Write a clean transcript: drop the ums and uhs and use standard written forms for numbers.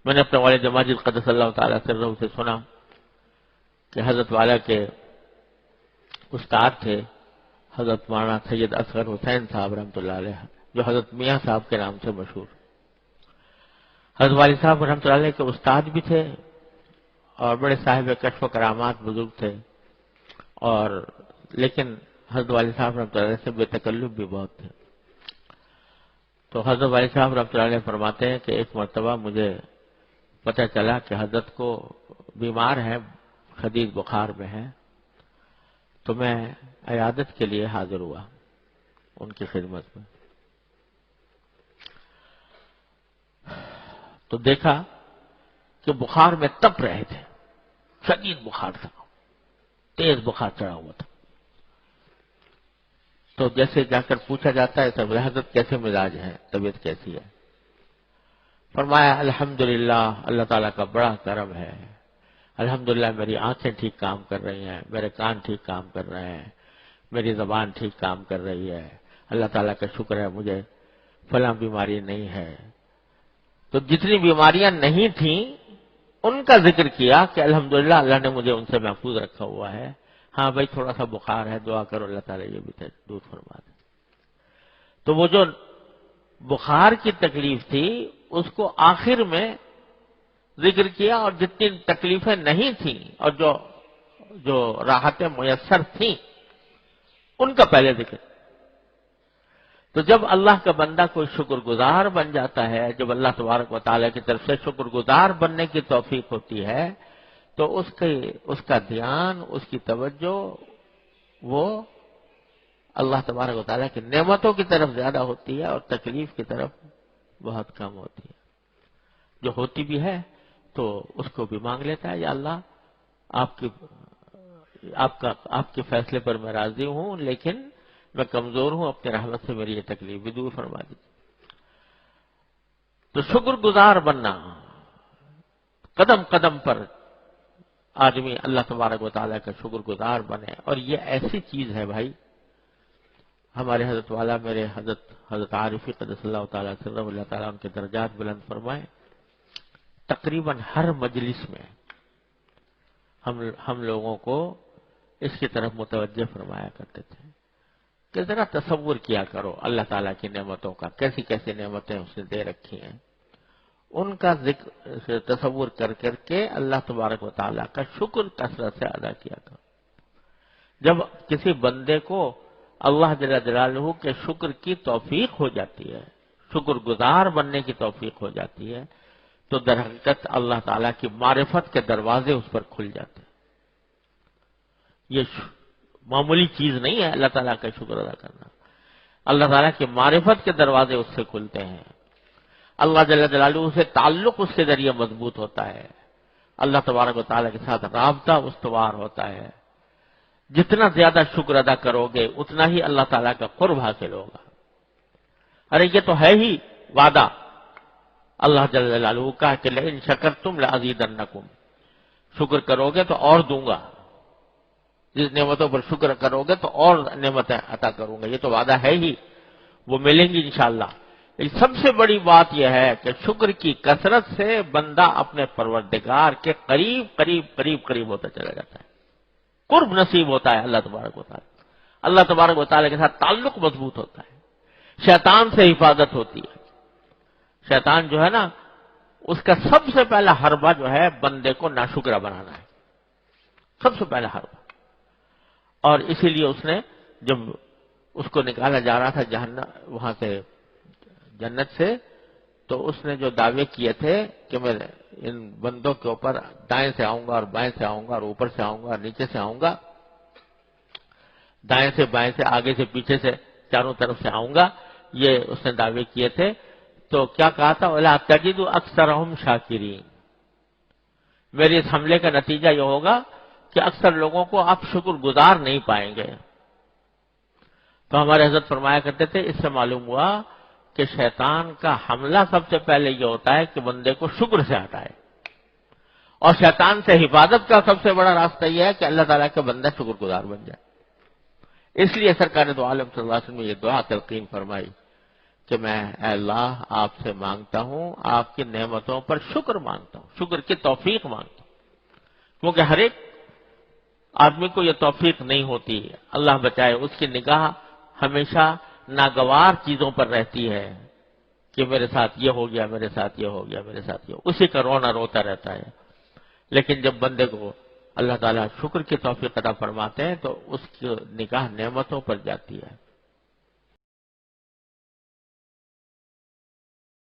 میں نے اپنے والد ماجد قدس اللہ تعالیٰ سرہ سے سنا کہ حضرت والا کے استاد تھے حضرت مولانا سید اصغر حسین صاحب رحمۃ اللہ علیہ، جو حضرت میاں صاحب کے نام سے مشہور۔ حضرت والد صاحب رحمۃ اللہ علیہ کے استاد بھی تھے اور بڑے صاحب کشف و کرامات بزرگ تھے، اور لیکن حضرت والد صاحب رحمۃ اللہ علیہ سے بے تکلف بھی بہت تھے۔ تو حضرت والد صاحب رحمۃ اللہ علیہ فرماتے ہیں کہ ایک مرتبہ مجھے پتہ چلا کہ حضرت کو بیمار ہے، شدید بخار میں ہے، تو میں عیادت کے لیے حاضر ہوا ان کی خدمت میں۔ تو دیکھا کہ بخار میں تپ رہے تھے، شدید بخار تھا، تیز بخار چڑھا ہوا تھا۔ تو جیسے جا کر پوچھا جاتا ہے سب حضرت کیسے مزاج ہے، طبیعت کیسی ہے؟ فرمایا الحمدللہ اللہ تعالیٰ کا بڑا کرم ہے، الحمدللہ میری آنکھیں ٹھیک کام کر رہی ہیں، میرے کان ٹھیک کام کر رہے ہیں، میری زبان ٹھیک کام کر رہی ہے، اللہ تعالیٰ کا شکر ہے مجھے فلاں بیماری نہیں ہے۔ تو جتنی بیماریاں نہیں تھیں ان کا ذکر کیا کہ الحمدللہ اللہ نے مجھے ان سے محفوظ رکھا ہوا ہے۔ ہاں بھائی تھوڑا سا بخار ہے، دعا کرو اللہ تعالیٰ یہ بھی دور فرما دے۔ تو وہ جو بخار کی تکلیف تھی اس کو آخر میں ذکر کیا، اور جتنی تکلیفیں نہیں تھیں اور جو راحتیں میسر تھیں ان کا پہلے ذکر۔ تو جب اللہ کا بندہ کوئی شکر گزار بن جاتا ہے، جب اللہ تبارک و تعالیٰ کی طرف سے شکر گزار بننے کی توفیق ہوتی ہے، تو اس کا دھیان، اس کی توجہ وہ اللہ تبارک و تعالیٰ کی نعمتوں کی طرف زیادہ ہوتی ہے اور تکلیف کی طرف بہت کم ہوتی ہے۔ جو ہوتی بھی ہے تو اس کو بھی مانگ لیتا ہے، یا اللہ آپ کے فیصلے پر میں راضی ہوں، لیکن میں کمزور ہوں، اپنے رحمت سے میری یہ تکلیف بھی دور فرما دیجیے۔ تو شکر گزار بننا، قدم قدم پر آدمی اللہ تبارک و تعالیٰ کا شکر گزار بنے، اور یہ ایسی چیز ہے بھائی، ہمارے حضرت والا میرے حضرت عارفی قدس اللہ تعالیٰ سرہ اللہ تعالیٰ ان کے درجات بلند فرمائے، تقریباً ہر مجلس میں ہم لوگوں کو اس کی طرف متوجہ فرمایا کرتے تھے کہ ذرا تصور کیا کرو اللہ تعالیٰ کی نعمتوں کا، کیسی کیسی نعمتیں اس نے دے رکھی ہیں، ان کا ذکر تصور کر کر کے اللہ تبارک و تعالیٰ کا شکر کثرت سے ادا کیا کرو۔ جب کسی بندے کو اللہ جل جلالہ کے شکر کی توفیق ہو جاتی ہے، شکر گزار بننے کی توفیق ہو جاتی ہے، تو در حقیقت اللہ تعالیٰ کی معرفت کے دروازے اس پر کھل جاتے ہیں۔ یہ معمولی چیز نہیں ہے اللہ تعالیٰ کا شکر ادا کرنا، اللہ تعالیٰ کی معرفت کے دروازے اس سے کھلتے ہیں، اللہ جل جلالہ سے تعلق اس کے ذریعے مضبوط ہوتا ہے، اللہ تبارک و تعالیٰ کے ساتھ رابطہ استوار ہوتا ہے۔ جتنا زیادہ شکر ادا کرو گے اتنا ہی اللہ تعالیٰ کا قرب حاصل ہوگا۔ ارے یہ تو ہے ہی وعدہ اللہ جل جلالہ کا کہ لئن شکرتم لأزیدنکم، شکر کرو گے تو اور دوں گا، جس نعمتوں پر شکر کرو گے تو اور نعمتیں عطا کروں گا، یہ تو وعدہ ہے ہی، وہ ملیں گی انشاءاللہ۔ لیکن سب سے بڑی بات یہ ہے کہ شکر کی کثرت سے بندہ اپنے پروردگار کے قریب قریب قریب قریب ہوتا چلا جاتا ہے، قرب نصیب ہوتا ہے اللہ تبارک و تعالیٰ، اللہ تبارک و تعالیٰ کے ساتھ تعلق مضبوط ہوتا ہے، شیطان سے حفاظت ہوتی ہے۔ شیطان جو ہے نا، اس کا سب سے پہلا حربہ جو ہے بندے کو ناشکرہ بنانا ہے، سب سے پہلا حربہ۔ اور اسی لیے اس نے جب اس کو نکالا جا رہا تھا وہاں سے جنت سے، تو اس نے جو دعوے کیے تھے کہ میں ان بندوں کے اوپر دائیں سے آؤں گا اور بائیں سے آؤں گا اور اوپر سے آؤں گا اور نیچے سے آؤں گا، دائیں سے بائیں سے آگے سے پیچھے سے چاروں طرف سے آؤں گا، یہ اس نے دعوے کیے تھے۔ تو کیا کہا تھا؟ وَلَا تَجِدُ أَكْثَرَهُمْ شَاكِرِينَ، میرے اس حملے کا نتیجہ یہ ہوگا کہ اکثر لوگوں کو آپ شکر گزار نہیں پائیں گے۔ تو ہمارے حضرت فرمایا کرتے تھے اس سے معلوم ہوا کہ شیطان کا حملہ سب سے پہلے یہ ہوتا ہے کہ بندے کو شکر سے ہٹائے، اور شیطان سے حفاظت کا سب سے بڑا راستہ یہ ہے کہ اللہ تعالیٰ کا بندہ شکر گزار بن جائے۔ اس لیے سرکار دو عالم صلی اللہ علیہ وسلم نے یہ دعا تلقین فرمائی کہ میں اے اللہ آپ سے مانگتا ہوں، آپ کی نعمتوں پر شکر مانگتا ہوں، شکر کی توفیق مانگتا ہوں، کیونکہ ہر ایک آدمی کو یہ توفیق نہیں ہوتی، اللہ بچائے، اس کی نگاہ ہمیشہ ناگوار چیزوں پر رہتی ہے کہ میرے ساتھ یہ ہو گیا، میرے ساتھ یہ ہو گیا، میرے ساتھ یہ ہو گیا، اسی کا رونا روتا رہتا ہے۔ لیکن جب بندے کو اللہ تعالیٰ شکر کی توفیق عطا فرماتے ہیں تو اس کی نگاہ نعمتوں پر جاتی ہے۔